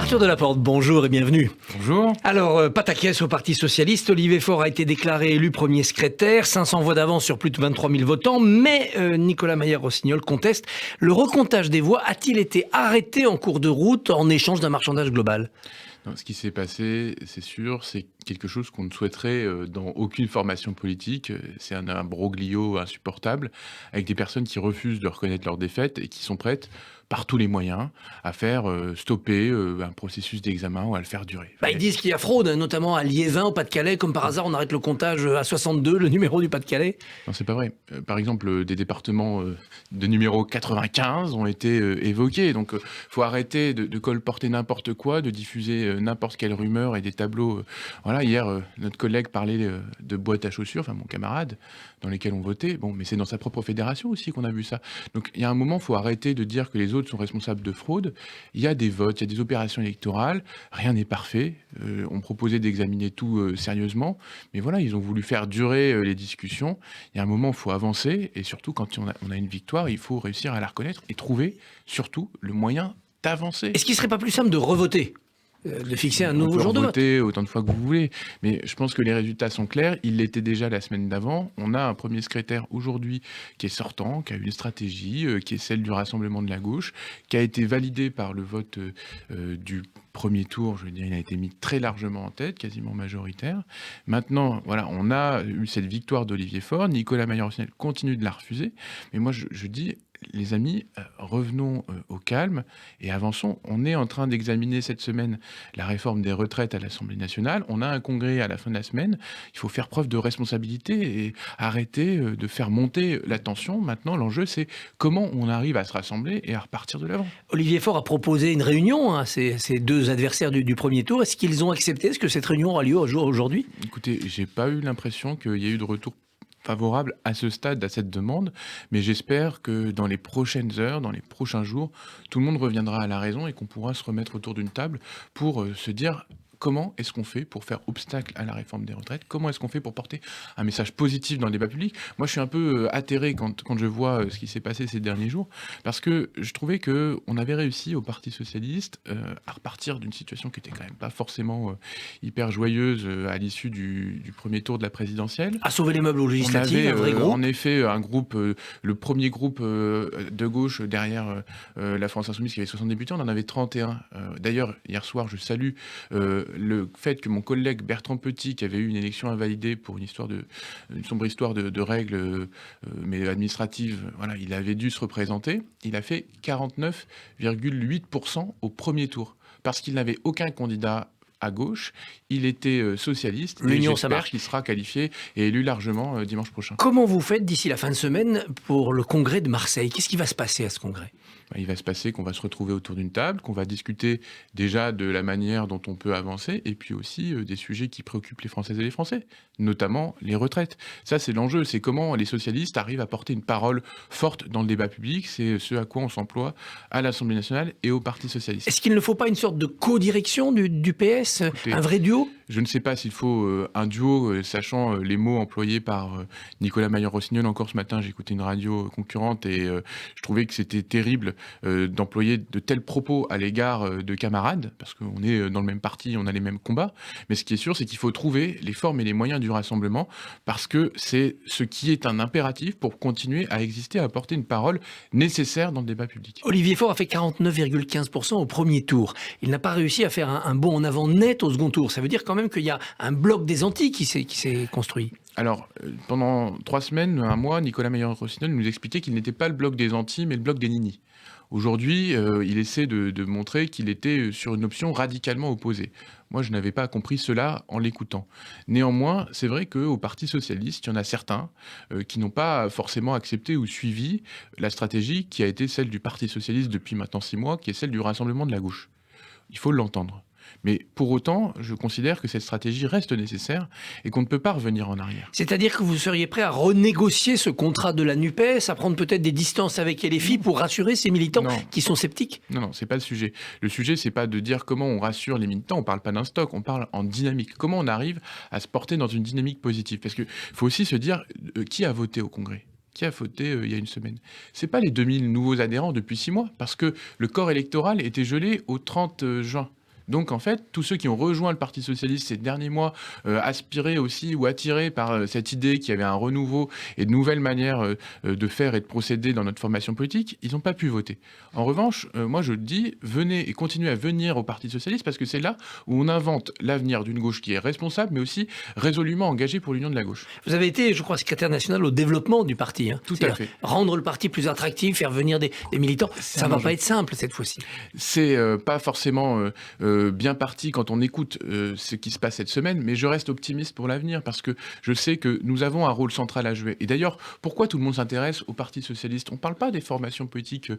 Arthur Delaporte, bonjour et bienvenue. Bonjour. Alors, pataquès au Parti Socialiste, Olivier Faure a été déclaré élu premier secrétaire, 500 voix d'avance sur plus de 23 000 votants, mais Nicolas Maillard-Rossignol conteste. Le recomptage des voix a-t-il été arrêté en cours de route en échange d'un marchandage global ? Non, ce qui s'est passé, c'est sûr, c'est quelque chose qu'on ne souhaiterait dans aucune formation politique. C'est un imbroglio insupportable, avec des personnes qui refusent de reconnaître leur défaite et qui sont prêtes, par tous les moyens, à faire stopper un processus d'examen ou à le faire durer. Ils disent qu'il y a fraude, notamment à Liévin, au Pas-de-Calais. Comme par hasard, on arrête le comptage à 62, le numéro du Pas-de-Calais. Non, c'est pas vrai. Par exemple, des départements de numéro 95 ont été évoqués. Donc, faut arrêter de colporter n'importe quoi, de diffuser n'importe quelle rumeur et des tableaux. Voilà, hier, notre collègue parlait de boîtes à chaussures, enfin mon camarade, dans lesquelles on votait. Bon, mais c'est dans sa propre fédération aussi qu'on a vu ça. Donc, il y a un moment, faut arrêter de dire que les autres sont responsables de fraude. Il y a des votes, il y a des opérations électorales. Rien n'est parfait. On proposait d'examiner tout sérieusement. Mais voilà, ils ont voulu faire durer les discussions. Il y a un moment, il faut avancer. Et surtout, quand on a une victoire, il faut réussir à la reconnaître et trouver, surtout, le moyen d'avancer. Est-ce qu'il ne serait pas plus simple de revoter ? De fixer un nouveau jour de vote. Voter autant de fois que vous voulez, mais je pense que les résultats sont clairs. Il l'était déjà la semaine d'avant. On a un premier secrétaire aujourd'hui qui est sortant, qui a une stratégie, qui est celle du Rassemblement de la gauche, qui a été validée par le vote du premier tour. Je veux dire, il a été mis très largement en tête, quasiment majoritaire. Maintenant, voilà, on a eu cette victoire d'Olivier Faure. Nicolas Maillard-Rossignol continue de la refuser. Mais moi, je dis, les amis, revenons au calme et avançons. On est en train d'examiner cette semaine la réforme des retraites à l'Assemblée nationale. On a un congrès à la fin de la semaine. Il faut faire preuve de responsabilité et arrêter de faire monter la tension. Maintenant, l'enjeu, c'est comment on arrive à se rassembler et à repartir de l'avant. Olivier Faure a proposé une réunion à ces deux adversaires du premier tour. Est-ce qu'ils ont accepté ? Est-ce que cette réunion aura lieu aujourd'hui ? Écoutez, j'ai pas eu l'impression qu'il y ait eu de retour favorable à ce stade, à cette demande, mais j'espère que dans les prochaines heures, dans les prochains jours, tout le monde reviendra à la raison et qu'on pourra se remettre autour d'une table pour se dire comment est-ce qu'on fait pour faire obstacle à la réforme des retraites, comment est-ce qu'on fait pour porter un message positif dans le débat public. Moi, je suis un peu atterré quand je vois ce qui s'est passé ces derniers jours, parce que je trouvais qu'on avait réussi au Parti Socialiste à repartir d'une situation qui était quand même pas forcément hyper joyeuse à l'issue du premier tour de la présidentielle. À sauver les meubles aux législatives, un vrai groupe. En effet, un groupe, le premier groupe de gauche derrière la France Insoumise qui avait 60 députés, on en avait 31. D'ailleurs, hier soir, je salue le fait que mon collègue Bertrand Petit, qui avait eu une élection invalidée pour une sombre histoire de règles, mais administratives, voilà, il avait dû se représenter. Il a fait 49,8% au premier tour, parce qu'il n'avait aucun candidat à gauche, il était socialiste, l'Union, et j'espère qu'il sera qualifié et élu largement dimanche prochain. Comment vous faites d'ici la fin de semaine pour le congrès de Marseille ? Qu'est-ce qui va se passer à ce congrès ? Il va se passer qu'on va se retrouver autour d'une table, qu'on va discuter déjà de la manière dont on peut avancer, et puis aussi des sujets qui préoccupent les Françaises et les Français, notamment les retraites. Ça, c'est l'enjeu, c'est comment les socialistes arrivent à porter une parole forte dans le débat public, c'est ce à quoi on s'emploie à l'Assemblée nationale et au Parti socialiste. Est-ce qu'il ne faut pas une sorte de co-direction du PS ? Écoutez, un vrai duo ? Je ne sais pas s'il faut un duo, sachant les mots employés par Nicolas Maillard-Rossignol. Encore ce matin, j'ai écouté une radio concurrente et je trouvais que c'était terrible d'employer de tels propos à l'égard de camarades, parce qu'on est dans le même parti, on a les mêmes combats. Mais ce qui est sûr, c'est qu'il faut trouver les formes et les moyens du rassemblement, parce que c'est ce qui est un impératif pour continuer à exister, à porter une parole nécessaire dans le débat public. Olivier Faure a fait 49,15% au premier tour. Il n'a pas réussi à faire un bond en avant net au second tour. Ça veut dire quand même qu'il y a un bloc des Antilles qui s'est construit. Alors, pendant 3 semaines, un mois, Nicolas Maillard-Rossignol nous expliquait qu'il n'était pas le bloc des Antilles, mais le bloc des Nini. Aujourd'hui, il essaie de montrer qu'il était sur une option radicalement opposée. Moi, je n'avais pas compris cela en l'écoutant. Néanmoins, c'est vrai qu'au Parti socialiste, il y en a certains qui n'ont pas forcément accepté ou suivi la stratégie qui a été celle du Parti socialiste depuis maintenant 6 mois, qui est celle du Rassemblement de la gauche. Il faut l'entendre. Mais pour autant, je considère que cette stratégie reste nécessaire et qu'on ne peut pas revenir en arrière. C'est-à-dire que vous seriez prêt à renégocier ce contrat de la NUPES, à prendre peut-être des distances avec LFI pour rassurer ces militants qui sont sceptiques ? Non, c'est pas le sujet. Le sujet, c'est pas de dire comment on rassure les militants, on parle pas d'un stock, on parle en dynamique. Comment on arrive à se porter dans une dynamique positive ? Parce qu'il faut aussi se dire qui a voté au Congrès ? Qui a voté il y a une semaine. C'est pas les 2000 nouveaux adhérents depuis 6 mois, parce que le corps électoral était gelé au 30 juin. Donc en fait, tous ceux qui ont rejoint le Parti socialiste ces derniers mois, aspirés aussi ou attirés par cette idée qu'il y avait un renouveau et de nouvelles manières de faire et de procéder dans notre formation politique, ils n'ont pas pu voter. En revanche, moi je dis, venez et continuez à venir au Parti socialiste parce que c'est là où on invente l'avenir d'une gauche qui est responsable, mais aussi résolument engagée pour l'union de la gauche. Vous avez été, je crois, secrétaire national au développement du parti. Tout à fait. Rendre le parti plus attractif, faire venir des militants, ça ne va pas être simple cette fois-ci. C'est pas forcément bien parti quand on écoute ce qui se passe cette semaine, mais je reste optimiste pour l'avenir parce que je sais que nous avons un rôle central à jouer. Et d'ailleurs, pourquoi tout le monde s'intéresse au Parti socialiste ? On ne parle pas des formations politiques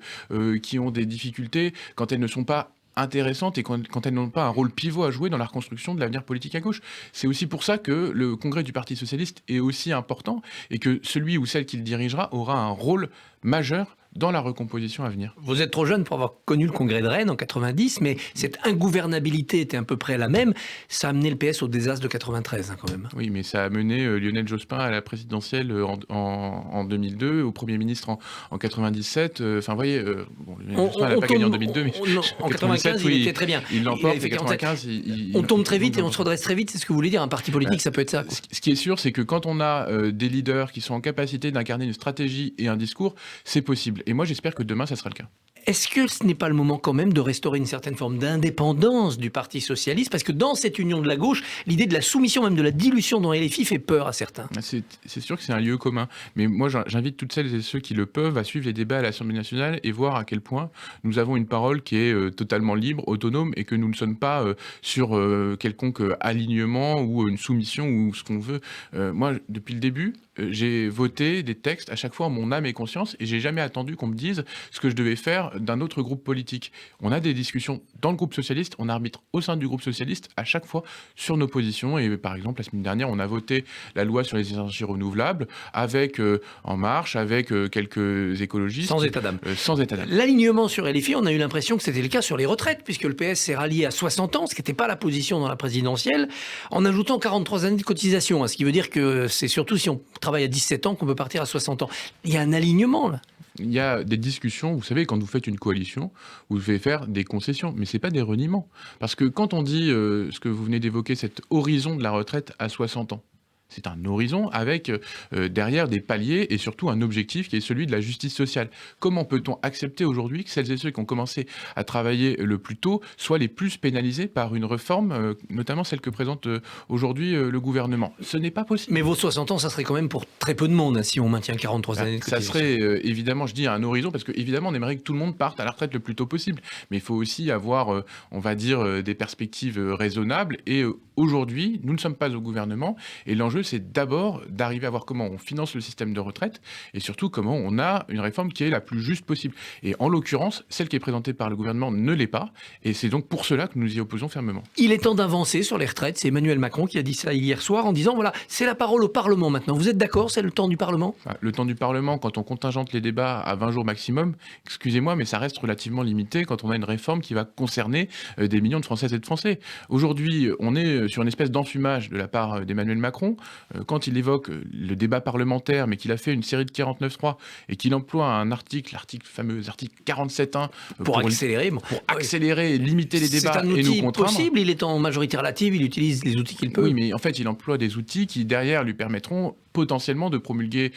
qui ont des difficultés quand elles ne sont pas intéressantes et quand elles n'ont pas un rôle pivot à jouer dans la reconstruction de l'avenir politique à gauche. C'est aussi pour ça que le congrès du Parti socialiste est aussi important et que celui ou celle qui le dirigera aura un rôle majeur dans la recomposition à venir. Vous êtes trop jeune pour avoir connu le congrès de Rennes en 90, mais cette ingouvernabilité était à peu près la même. Ça a amené le PS au désastre de 93 quand même. Oui, mais ça a mené Lionel Jospin à la présidentielle en 2002, au Premier ministre en 97. Enfin, vous voyez, Lionel Jospin n'a pas gagné en 2002, mais en 95, il était très bien. Il l'emporte, et 95, on tombe très vite et on se redresse très vite, c'est ce que vous voulez dire. Un parti politique, ça peut être ça. Ce qui est sûr, c'est que quand on a des leaders qui sont en capacité d'incarner une stratégie et un discours, c'est possible. Et moi, j'espère que demain, ça sera le cas. Est-ce que ce n'est pas le moment quand même de restaurer une certaine forme d'indépendance du Parti socialiste ? Parce que dans cette union de la gauche, l'idée de la soumission, même de la dilution dans LFI fait peur à certains. C'est sûr que c'est un lieu commun. Mais moi, j'invite toutes celles et ceux qui le peuvent à suivre les débats à l'Assemblée nationale et voir à quel point nous avons une parole qui est totalement libre, autonome, et que nous ne sommes pas sur quelconque alignement ou une soumission ou ce qu'on veut. Moi, depuis le début, j'ai voté des textes à chaque fois en mon âme et conscience et j'ai jamais attendu qu'on me dise ce que je devais faire d'un autre groupe politique. On a des discussions dans le groupe socialiste, on arbitre au sein du groupe socialiste à chaque fois sur nos positions et par exemple la semaine dernière on a voté la loi sur les énergies renouvelables avec En Marche, avec quelques écologistes. Sans état d'âme. Sans état d'âme. L'alignement sur LFI, on a eu l'impression que c'était le cas sur les retraites puisque le PS s'est rallié à 60 ans, ce qui n'était pas la position dans la présidentielle, en ajoutant 43 années de cotisation, ce qui veut dire que c'est surtout si on travaille à 17 ans qu'on peut partir à 60 ans. Il y a un alignement là. Il y a des discussions, vous savez, quand vous faites une coalition, vous devez faire des concessions, mais ce n'est pas des reniements. Parce que quand on dit ce que vous venez d'évoquer, cet horizon de la retraite à 60 ans, c'est un horizon avec derrière des paliers et surtout un objectif qui est celui de la justice sociale. Comment peut-on accepter aujourd'hui que celles et ceux qui ont commencé à travailler le plus tôt soient les plus pénalisés par une réforme, notamment celle que présente aujourd'hui le gouvernement ? Ce n'est pas possible. Mais vos 60 ans, ça serait quand même pour très peu de monde si on maintient 43 années de cotisation. Ça serait évidemment, je dis, un horizon, parce qu'évidemment, on aimerait que tout le monde parte à la retraite le plus tôt possible. Mais il faut aussi avoir, on va dire, des perspectives raisonnables. Et aujourd'hui, nous ne sommes pas au gouvernement. Et l'enjeu, c'est d'abord d'arriver à voir comment on finance le système de retraite et surtout comment on a une réforme qui est la plus juste possible. Et en l'occurrence, celle qui est présentée par le gouvernement ne l'est pas. Et c'est donc pour cela que nous y opposons fermement. Il est temps d'avancer sur les retraites. C'est Emmanuel Macron qui a dit ça hier soir en disant, voilà, c'est la parole au Parlement maintenant. Vous êtes d'accord ? C'est le temps du Parlement ? Le temps du Parlement, quand on contingente les débats à 20 jours maximum, excusez-moi, mais ça reste relativement limité quand on a une réforme qui va concerner des millions de Françaises et de Français. Aujourd'hui, on est sur une espèce d'enfumage de la part d'Emmanuel Macron. Quand il évoque le débat parlementaire, mais qu'il a fait une série de 49.3 et qu'il emploie un article, fameux article 47.1 pour accélérer, et limiter les débats et nous contraindre. C'est possible, il est en majorité relative, il utilise les outils qu'il peut. Oui, mais en fait, il emploie des outils qui, derrière, lui permettront potentiellement de promulguer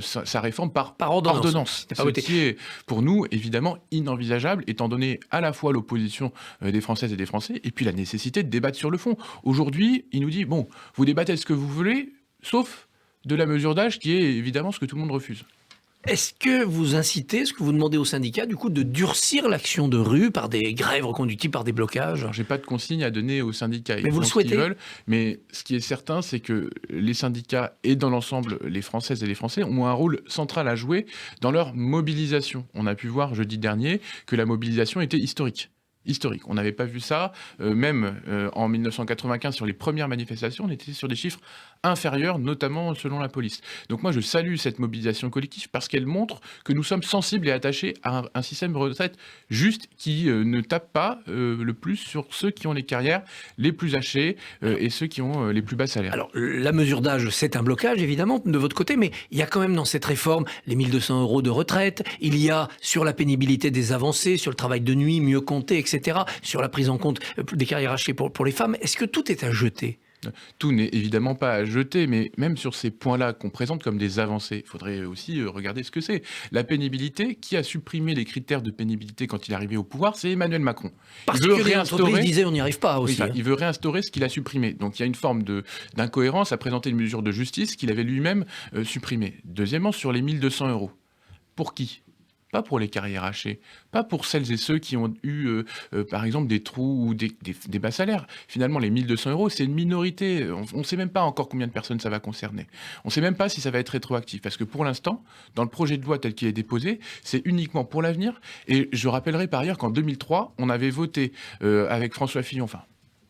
sa réforme par ordonnance. Ce qui est, pour nous, évidemment inenvisageable, étant donné à la fois l'opposition des Françaises et des Français, et puis la nécessité de débattre sur le fond. Aujourd'hui, il nous dit, bon, vous débattez ce que vous voulez, sauf de la mesure d'âge, qui est évidemment ce que tout le monde refuse. Est-ce que vous incitez, ce que vous demandez aux syndicats, du coup, de durcir l'action de rue par des grèves reconductibles, par des blocages ? Alors, j'ai pas de consigne à donner aux syndicats. Mais vous le souhaitez ? Mais ce qui est certain, c'est que les syndicats et dans l'ensemble, les Françaises et les Français ont un rôle central à jouer dans leur mobilisation. On a pu voir jeudi dernier que la mobilisation était historique. On n'avait pas vu ça, même en 1995, sur les premières manifestations, on était sur des chiffres inférieures, notamment selon la police. Donc moi, je salue cette mobilisation collective parce qu'elle montre que nous sommes sensibles et attachés à un système de retraite juste qui ne tape pas le plus sur ceux qui ont les carrières les plus hachées et ceux qui ont les plus bas salaires. Alors, la mesure d'âge, c'est un blocage, évidemment, de votre côté, mais il y a quand même dans cette réforme les 1 200 € de retraite, il y a sur la pénibilité des avancées, sur le travail de nuit mieux compté, etc., sur la prise en compte des carrières hachées pour les femmes. Est-ce que tout est à jeter ? Tout n'est évidemment pas à jeter, mais même sur ces points-là qu'on présente comme des avancées, il faudrait aussi regarder ce que c'est. La pénibilité, qui a supprimé les critères de pénibilité quand il est arrivé au pouvoir, c'est Emmanuel Macron. Parce que les entreprises disaient on n'y arrive pas aussi. Il veut réinstaurer ce qu'il a supprimé. Donc il y a une forme d'incohérence à présenter une mesure de justice qu'il avait lui-même supprimée. Deuxièmement, sur les 1 200 €. Pour qui ? Pas pour les carrières hachées, pas pour celles et ceux qui ont eu, par exemple, des trous ou des bas salaires. Finalement, les 1 200 €, c'est une minorité. On ne sait même pas encore combien de personnes ça va concerner. On ne sait même pas si ça va être rétroactif. Parce que pour l'instant, dans le projet de loi tel qu'il est déposé, c'est uniquement pour l'avenir. Et je rappellerai par ailleurs qu'en 2003, on avait voté avec François Fillon, enfin,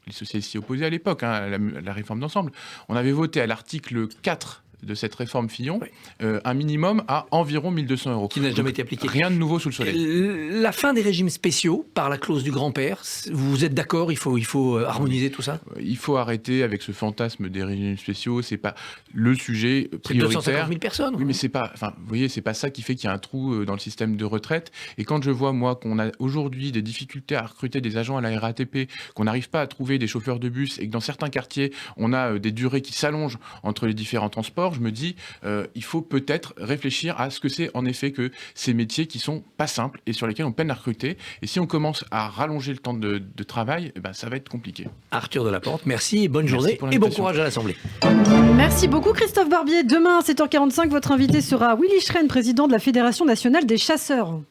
les socialistes s'y opposaient à l'époque, à la réforme d'ensemble, on avait voté à l'article 4 de cette réforme Fillon, un minimum à environ 1 200 €. Qui n'a jamais été appliqué. Rien de nouveau sous le soleil. La fin des régimes spéciaux, par la clause du grand-père, vous êtes d'accord, il faut harmoniser tout ça ? Il faut arrêter avec ce fantasme des régimes spéciaux, c'est pas le sujet prioritaire. C'est 250 000 personnes. Oui, mais c'est pas, vous voyez, c'est pas ça qui fait qu'il y a un trou dans le système de retraite. Et quand je vois, moi, qu'on a aujourd'hui des difficultés à recruter des agents à la RATP, qu'on n'arrive pas à trouver des chauffeurs de bus et que dans certains quartiers, on a des durées qui s'allongent entre les différents transports, je me dis, il faut peut-être réfléchir à ce que c'est en effet que ces métiers qui sont pas simples et sur lesquels on peine à recruter. Et si on commence à rallonger le temps de travail, ça va être compliqué. Arthur Delaporte, merci, bonne journée et bon courage à l'Assemblée. Merci beaucoup Christophe Barbier. Demain à 7h45, votre invité sera Willy Schren, président de la Fédération nationale des chasseurs.